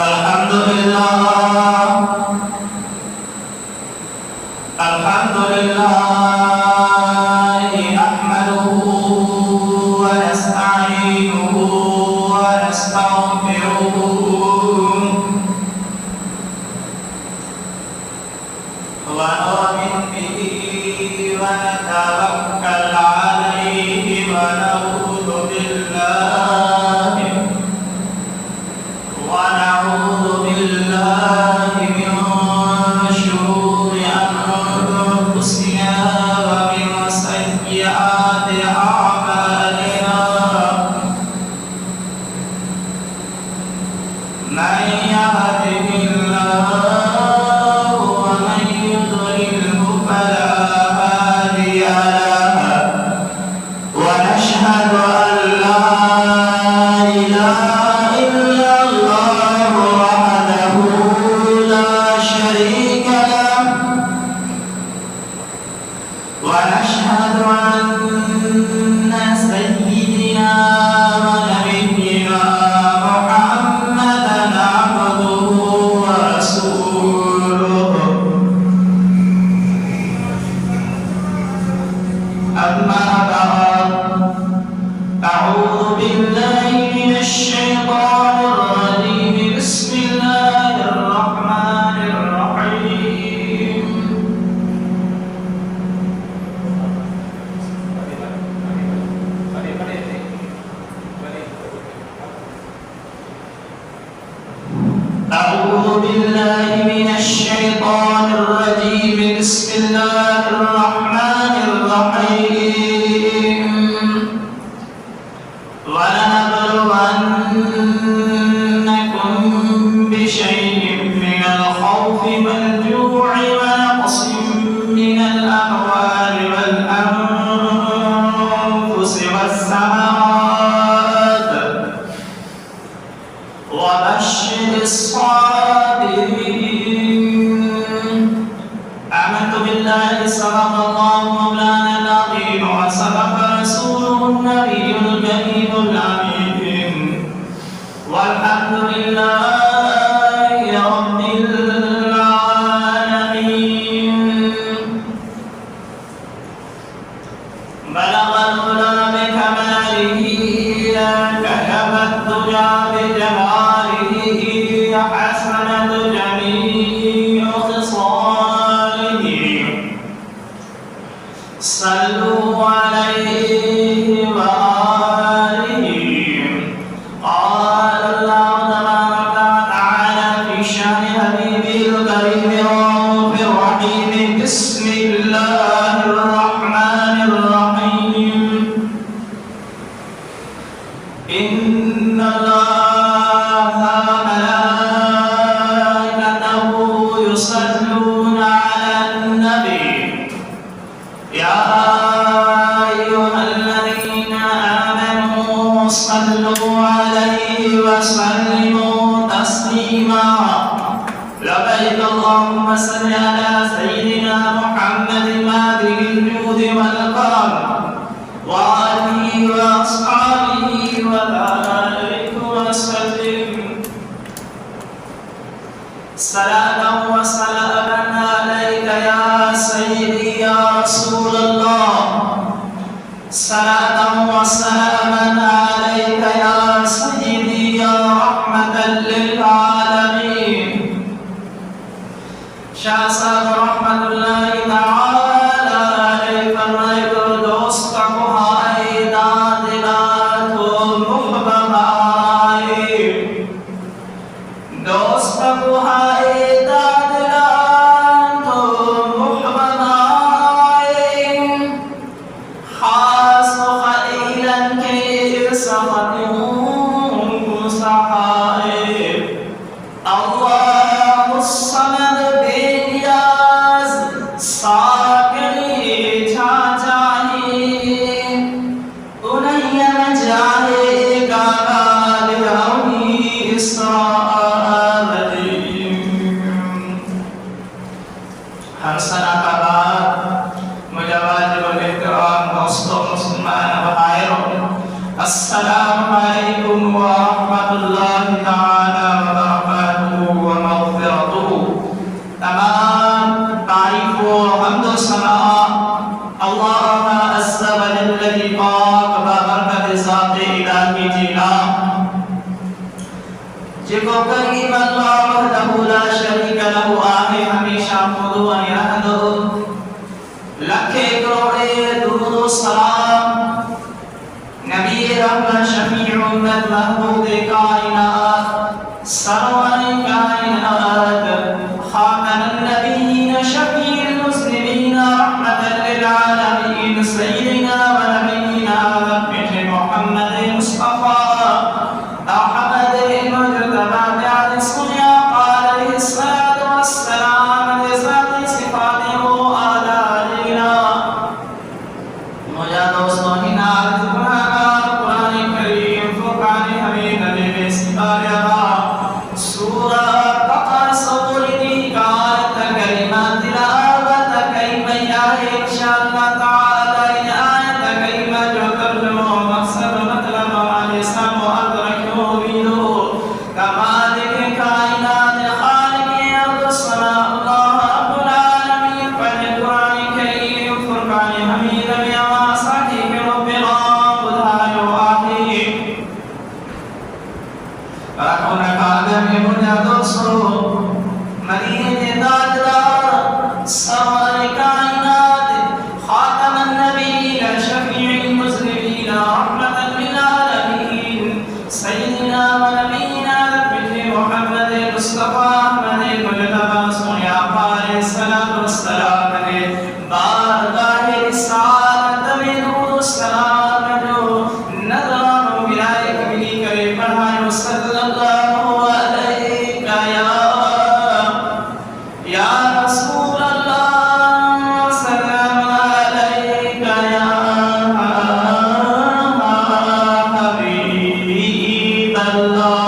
الحمد لله الحمد لله نحمده ونستعينه ونستغفره ونؤمن به ونتوكل عليه ونعوذ بالله من شرور أنفسنا ومن سيئات أعمالنا من يهده الله ومن يضلله فلا هادي له ونشهد أن لا إله إلا الله وحده لا شريك له ونشهد أن سيدنا ونبينا محمدا عبده ورسوله أما بعد أعوذ بالله من الشيطان الرجيم بسم الله الرحمن الرحيم أعوذ بالله من الشيطان الرجيم بسم الله الرحمن الرحيم ولنبلونكم بشيء من الخوف والجوع ونقص من الأموال والأنفس والثمرات وبشر الصابرين آمنت بالله صدق الله مولانا العظيم وصدق رسوله النبي الكريم الأمين والحمد لله رب العالمين بلغ العلا بكماله كشف الدجى بجماله حسنت جميع خصاله صلوا عليه وآله قال الله تبارك وتعالى في شأن حبيبه الكريم الرؤوف الرحيم بسم الله الرحمن الرحيم إن الله وملائكته يصلون على النبي يا أيها الذين آمنوا صلوا عليه وسلموا تسليما لبيك اللهم صل على سيدنا محمد ماده الجود والكرم وآله وأصحابه وبارك وسلم صلاة وسلاما عليك يا سيدي يا رسول الله صلاة وسلاما عليك يا سيدي يا رحمة للعالمين شاہ صاحب رحمت اللہ تعالی علیہ فرمائے دوست کو آئے دادلات و محبب آئے دوست کو آئے دادلات و محبب آئے خاص و خلیلا کے سفتوں سہائے اللہ الصمد بے نیاز जेको करीम अल्लाह वहदहु ला शरीक लहु आहे हमेशा खुदो ऐं रहंदो लखे करोड़े दुरूद सलाम नबी रहमत शफीउ उम्मत महबूब कायनात सरवर कायनात खातम नबीयीन शफीउल मुस्लिमीन रहमतल लिल आलमीन सय्यिदना व नबीना मुहम्मद मुस्तफा अहमद मुजतबा बिअस्मिया क़ाल अलैहिस्सलातु वस्सलाम लिज़ाति सिफाति व आलालिना मुझा दोस्तों ही नाज़ कुरान करीम फुरकान हमीद में सिपाया सूरा बकरा सूरती कात कलिमा तिलावत कईमया इंशाअल्लाह ताला इन आयत कईमा जो तर्जुमा मकसद मतलब वाले सब अदरक उम्मीदो कमाल के कायनात खालिक अर्द समा अल्लाह रब्बुल आलमीन पर कुरान करीम फुरकान हमीद में आवाज़ के रब्बिला बुधायो आहे राखों कादर में मुझा दोस्तों मरीज दाददार सरवर कायनात खातम नबीयीन शफीउल मुस्लिमीन रहमतल लिल आलमीन सय्यिदना व नबीना मुहम्मद मुस्तफा अहमद मुजतबा सोया अलैहिस्सलातु वस्सलाम ने बारगाह रिसालत में दूर सलाम जो नज़रानो विलायत मिली करे पढ़ायो सल्लल्लाहु अलैका या रसूल अल्लाह सल्लम अलैका या हबीब अल्लाह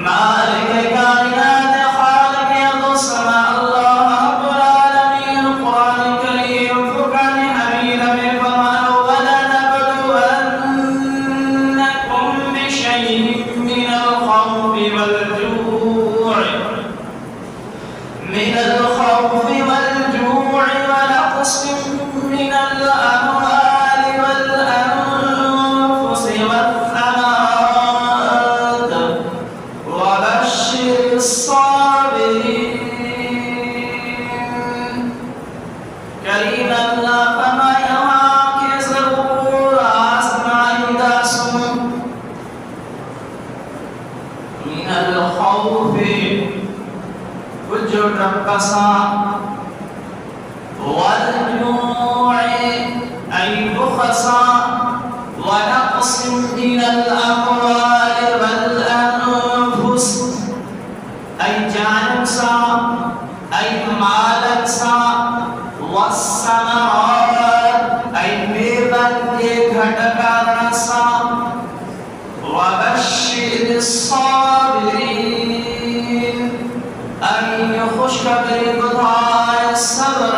मालिक कायनात खालिक अर्द समा अल्लाह रब्बुल आलमीन कुरान करीम फुरकान हमीद में फरमाया वला नबलुवन्नकुम बिशैइन मिनल खौफि वल जू'i व नक़्सिन मिनल अमवालि वल अनफुसि वत्थमरात وبشر الصابرين كريم الله فما يهاك زبور أسماء داسم من الخوف وجود قصا والجوع أي بخصا ونقص من الأموال والأنفس أي جانب سا أي مالك سا والثمرات أي بيبن घटकार सा وبشر الصابرين أي खुशखबरी बुधाय सब्र